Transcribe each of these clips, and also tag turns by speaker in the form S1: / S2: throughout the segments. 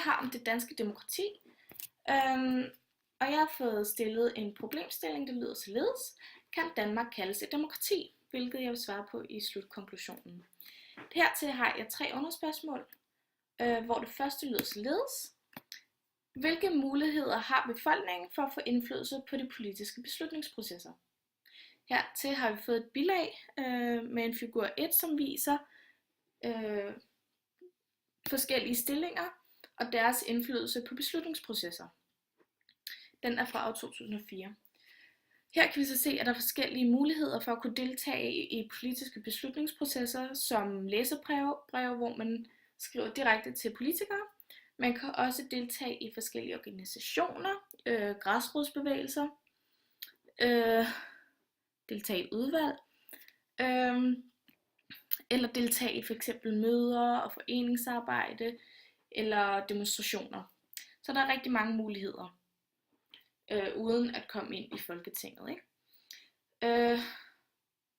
S1: har om det danske demokrati. Og jeg har fået stillet en problemstilling, der lyder således: kan Danmark kaldes et demokrati? Hvilket jeg vil svare på i slutkonklusionen. Hertil har jeg 3 underspørgsmål, hvor det første lyder således: hvilke muligheder har befolkningen for at få indflydelse på de politiske beslutningsprocesser? Hertil har vi fået et bilag med en figur 1, som viser forskellige stillinger og deres indflydelse på beslutningsprocesser. Den er fra år 2004. Her kan vi så se, at der er forskellige muligheder for at kunne deltage i politiske beslutningsprocesser, som læserbreve, hvor man skriver direkte til politikere. Man kan også deltage i forskellige organisationer, græsrodsbevægelser, deltage i udvalg, eller deltage i f.eks. møder og foreningsarbejde eller demonstrationer. Så der er rigtig mange muligheder, uden at komme ind i Folketinget, ikke?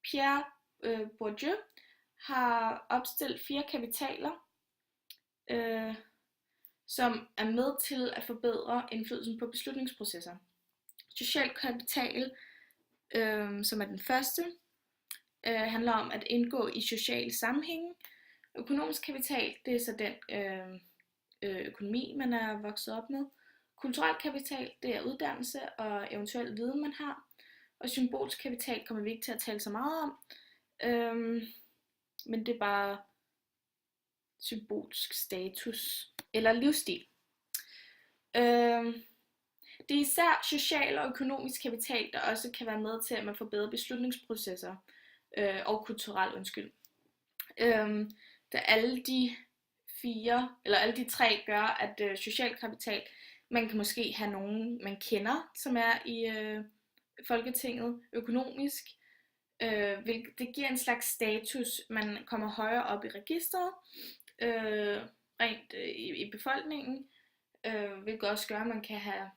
S1: Pierre Bourdieu har opstillet 4 kapitaler, som er med til at forbedre indflydelsen på beslutningsprocesser. Social kapital, som er den første, handler om at indgå i sociale sammenhænge. Økonomisk kapital, det er så den økonomi, man er vokset op med. Kulturel kapital, det er uddannelse og eventuel viden, man har. Og symbolsk kapital kommer vi ikke til at tale så meget om, men det er bare symbolsk status eller livsstil. Det er især social og økonomisk kapital, der også kan være med til, at man får bedre beslutningsprocesser og kulturel da alle de 3 gør, at social kapital, man kan måske have nogen, man kender, som er i Folketinget økonomisk. Det giver en slags status, man kommer højere op i registret, rent i befolkningen, hvilket også gør, at man kan have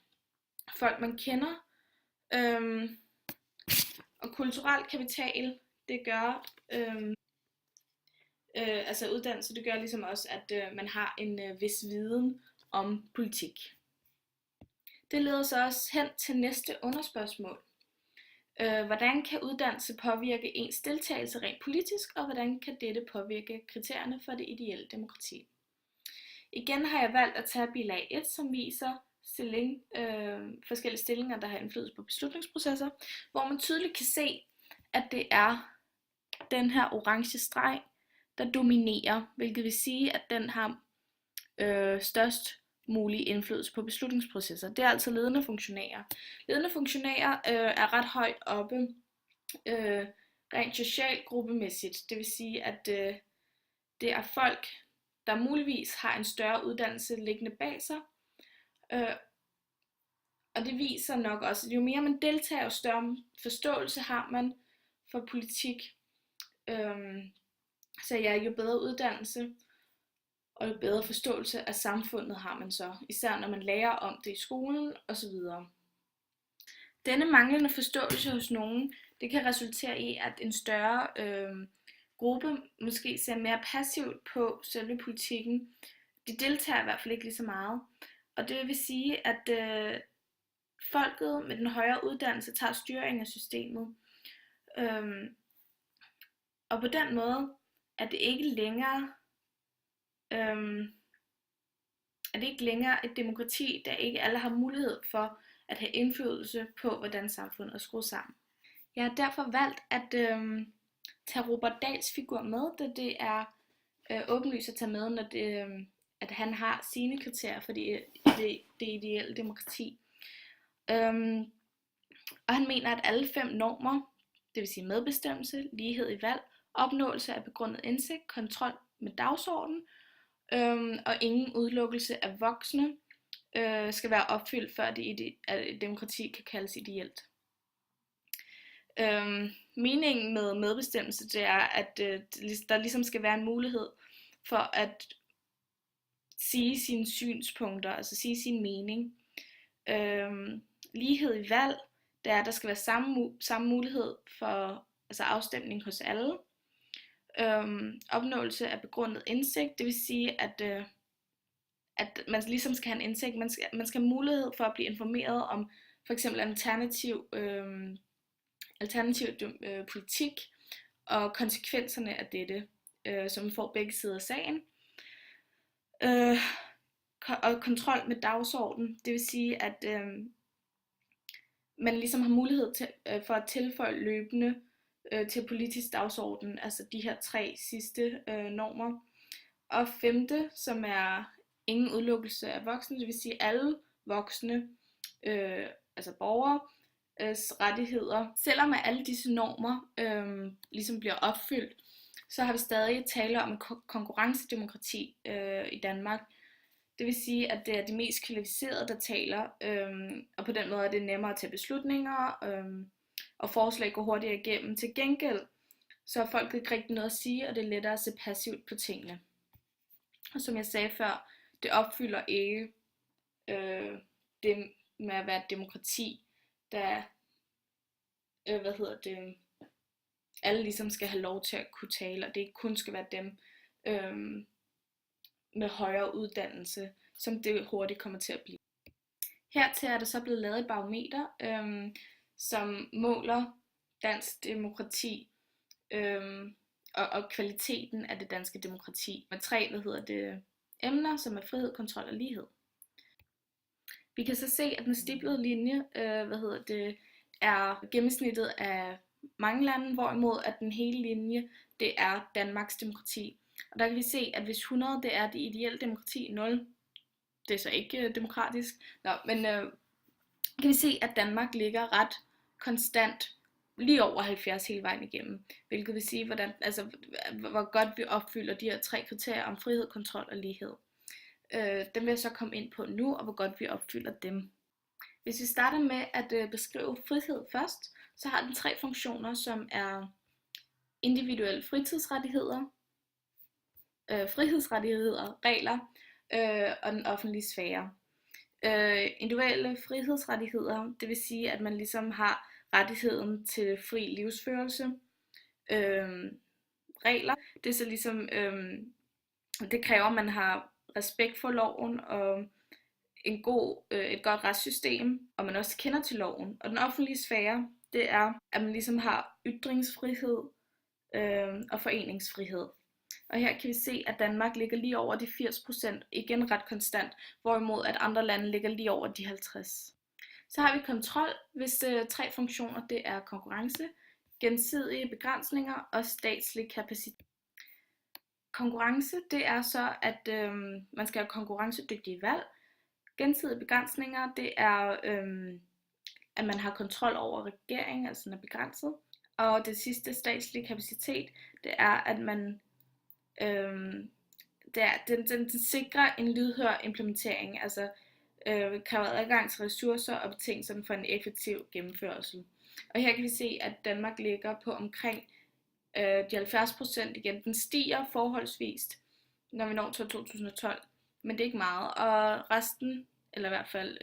S1: folk, man kender. Og kulturel kapital, det gør, altså uddannelse, det gør ligesom også, at man har en vis viden om politik. Det leder så også hen til næste underspørgsmål. Hvordan kan uddannelse påvirke ens deltagelse rent politisk, og hvordan kan dette påvirke kriterierne for det ideelle demokrati? Igen har jeg valgt at tage bilag 1, som viser forskellige stillinger, der har indflydelse på beslutningsprocesser, hvor man tydeligt kan se, at det er den her orange streg, der dominerer, hvilket vil sige, at den har størst mulig indflydelse på beslutningsprocesser. Det er altså ledende funktionærer. Ledende funktionærer er ret højt oppe rent socialt gruppemæssigt. Det vil sige, at det er folk, der muligvis har en større uddannelse liggende bag sig. Og det viser nok også, at jo mere man deltager, jo større forståelse har man for politik. Så ja, jo bedre uddannelse og jo bedre forståelse af samfundet har man så, især når man lærer om det i skolen osv. Denne manglende forståelse hos nogen, det kan resultere i, at en større gruppe måske ser mere passivt på selve politikken. De deltager i hvert fald ikke lige så meget. Og det vil sige, at folket med den højere uddannelse tager styring af systemet. Og på den måde er det ikke længere et demokrati, der ikke alle har mulighed for at have indflydelse på, hvordan samfundet er skruet sammen. Jeg har derfor valgt at tage Robert Dahls figur med, da det er åbenlyst at tage med, når at han har sine kriterier for det ideelle demokrati. Og han mener, at alle 5 normer, det vil sige medbestemmelse, lighed i valg, opnåelse af begrundet indsigt, kontrol med dagsordenen, og ingen udelukkelse af voksne, skal være opfyldt, før et demokrati kan kaldes ideelt. Meningen med medbestemmelse, det er, at der ligesom skal være en mulighed for at sige sine synspunkter, altså sige sin mening. Lighed i valg, det er, at der skal være samme mulighed for afstemning hos alle. Opnåelse af begrundet indsigt, det vil sige, at at man ligesom skal have en indsigt. Man skal have mulighed for at blive informeret om for eksempel alternativ politik og konsekvenserne af dette, så man får begge sider af sagen. Og kontrol med dagsordenen, det vil sige, at man ligesom har mulighed for at tilføje løbende til politisk dagsorden, altså de her 3 sidste normer. Og 5, som er ingen udelukkelse af voksne, det vil sige alle voksne, altså borgere, rettigheder. Selvom alle disse normer ligesom bliver opfyldt, så har vi stadig tale om et konkurrencedemokrati i Danmark. Det vil sige, at det er de mest kvalificerede, der taler, og på den måde er det nemmere at tage beslutninger, og forslag går hurtigere igennem. Til gengæld, så har folk ikke rigtig noget at sige, og det er lettere at se passivt på tingene. Og som jeg sagde før, det opfylder ikke det med at være et demokrati, der alle ligesom skal have lov til at kunne tale, og det ikke kun skal være dem med højere uddannelse, som det hurtigt kommer til at blive. Hertil er der så blevet lavet et barometer, som måler dansk demokrati og kvaliteten af det danske demokrati med 3 emner, som er frihed, kontrol og lighed. Vi kan så se, at den stiplede linje er gennemsnittet af mange lande, hvorimod at den hele linje, det er Danmarks demokrati. Og der kan vi se, at hvis 100 det er det ideelle demokrati, 0 det er så ikke demokratisk, kan vi se, at Danmark ligger ret konstant lige over 70 hele vejen igennem, hvilket vil sige, hvor godt vi opfylder de her 3 kriterier om frihed, kontrol og lighed. Dem vil jeg så komme ind på nu, og hvor godt vi opfylder dem. Hvis vi starter med at beskrive frihed først, så har den 3 funktioner, som er individuelle frihedsrettigheder, regler og den offentlige sfære. Individuelle frihedsrettigheder, det vil sige, at man ligesom har rettigheden til fri livsførelse. Regler, det er så ligesom, det kræver, at man har respekt for loven og et godt retssystem, og man også kender til loven. Og den offentlige sfære, det er, at man ligesom har ytringsfrihed og foreningsfrihed. Og her kan vi se, at Danmark ligger lige over de 80%, igen ret konstant, hvorimod at andre lande ligger lige over de 50%. Så har vi kontrol, hvis 3 funktioner, det er konkurrence, gensidige begrænsninger og statslig kapacitet. Konkurrence, det er så, at man skal have konkurrencedygtige valg. Gensidige begrænsninger, det er, at man har kontrol over regeringen, altså den er begrænset. Og det sidste, statslige kapacitet, det er, at man den sikrer en lydhør implementering, altså kræver adgang til ressourcer og betingelser for en effektiv gennemførelse. Og her kan vi se, at Danmark ligger på omkring de 70% igen. Den stiger forholdsvist, når vi når til 2012, men det er ikke meget. Og resten, eller i hvert fald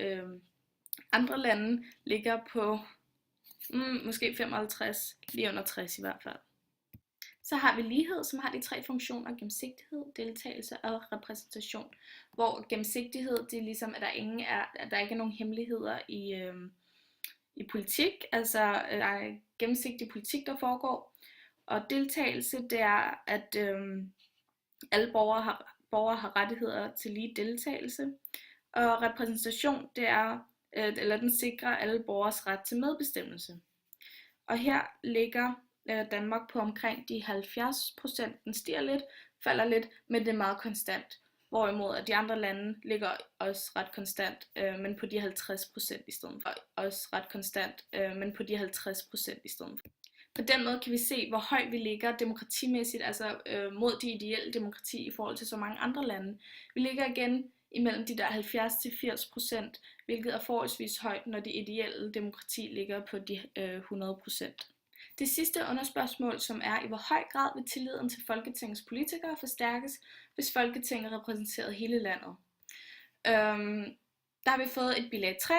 S1: andre lande, ligger på måske 55, lige under 60 i hvert fald. Så har vi lighed, som har de 3 funktioner: gennemsigtighed, deltagelse og repræsentation. Hvor gennemsigtighed, det er ligesom, at der ikke er nogen hemmeligheder i politik. Altså, der er gennemsigtig politik, der foregår. Og deltagelse, det er, at alle borgere har rettigheder til lige deltagelse. Og repræsentation, det er, den sikrer alle borgers ret til medbestemmelse. Og her ligger Danmark på omkring de 70%. Den stiger lidt, falder lidt, men det er meget konstant. Hvorimod at de andre lande ligger også ret konstant, men på de 50% i stedet for. Også ret konstant, men på de 50% i stedet for. På den måde kan vi se, hvor højt vi ligger demokratimæssigt, altså mod de ideelle demokrati i forhold til så mange andre lande. Vi ligger igen imellem de der 70-80%, hvilket er forholdsvis højt, når det ideelle demokrati ligger på de 100%. Det sidste underspørgsmål, som er, i hvor høj grad vil tilliden til Folketingets politikere forstærkes, hvis Folketinget repræsenterer hele landet. Der har vi fået et bilag 3,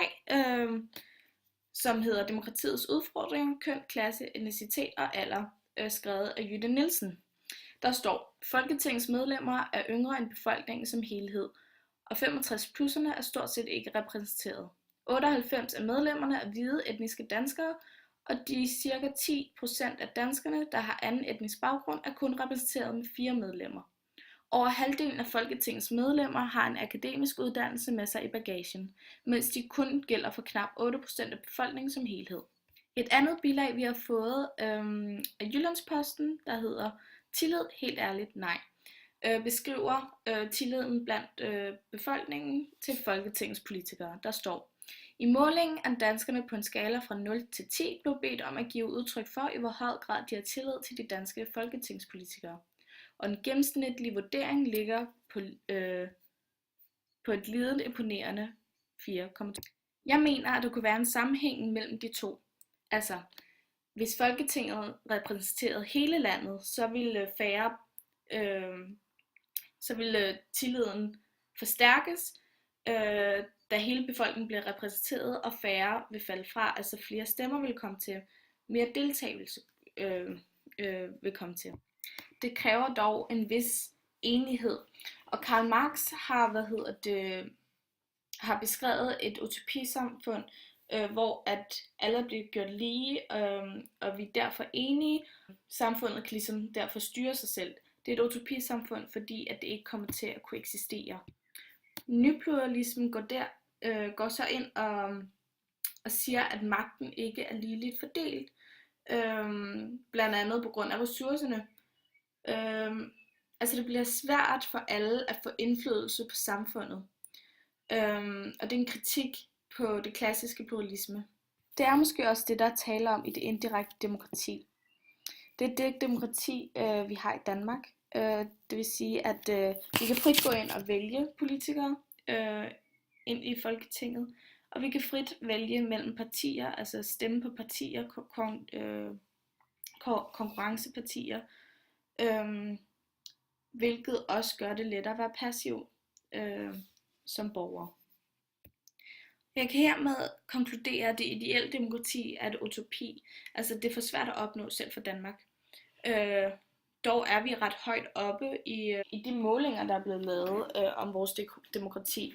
S1: som hedder Demokratiets udfordringer, køn, klasse, etnicitet og alder, skrevet af Jytte Nielsen. Der står: Folketingets medlemmer er yngre end befolkningen som helhed, og 65+'erne er stort set ikke repræsenteret. 98 af medlemmerne er hvide etniske danskere, og de ca. 10% af danskerne, der har anden etnisk baggrund, er kun repræsenteret med 4 medlemmer. Over halvdelen af Folketingets medlemmer har en akademisk uddannelse med sig i bagagen, mens de kun gælder for knap 8% af befolkningen som helhed. Et andet bilag, vi har fået af Jyllandsposten, der hedder "Tillid, helt ærligt, nej", beskriver tilliden blandt befolkningen til Folketingets politikere. Der står: "I målingen af danskerne på en skala fra 0 til 10 blev bedt om at give udtryk for, i hvor høj grad de har tillid til de danske folketingspolitikere. Og den gennemsnitlige vurdering ligger på et lidet imponerende 4,2. Jeg mener, at der kunne være en sammenhæng mellem de to. Altså, hvis Folketinget repræsenterede hele landet, så ville tilliden forstærkes, da hele befolkningen bliver repræsenteret, og færre vil falde fra, altså flere stemmer vil komme til, mere deltagelse vil komme til. Det kræver dog en vis enighed, og Karl Marx har beskrevet et utopisamfund, hvor at alle bliver gjort lige, og vi er derfor enige. Samfundet kan ligesom derfor styre sig selv. Det er et utopisamfund, fordi at det ikke kommer til at kunne eksistere. Nypluralismen går så ind og siger, at magten ikke er ligeligt fordelt, blandt andet på grund af ressourcerne. Altså det bliver svært for alle at få indflydelse på samfundet, og det er en kritik på det klassiske pluralisme. Det er måske også det, der taler om i det indirekte demokrati. Det er det demokrati, vi har i Danmark. Det vil sige, at vi kan frit gå ind og vælge politikere ind i Folketinget, og vi kan frit vælge mellem partier, altså stemme på partier, konkurrencepartier, hvilket også gør det lettere at være passiv som borger. Jeg kan hermed konkludere, at det ideelle demokrati er et utopi, altså det er for svært at opnå selv for Danmark. Dog er vi ret højt oppe i de målinger, der er blevet lavet om vores demokrati,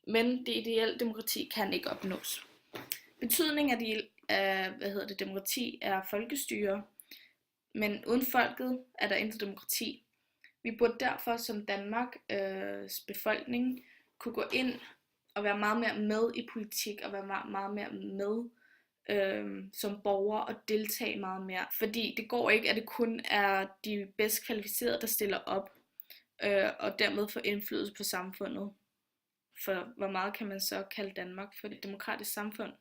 S1: men det ideelle demokrati kan ikke opnås. Betydningen af demokrati er folkestyre, men uden folket er der intet demokrati. Vi burde derfor som Danmarks befolkning kunne gå ind og være meget mere med i politik, og være meget mere med som borger og deltage meget mere. Fordi det går ikke, at det kun er de bedst kvalificerede, der stiller op, og dermed får indflydelse på samfundet. For hvor meget kan man så kalde Danmark for et demokratisk samfund?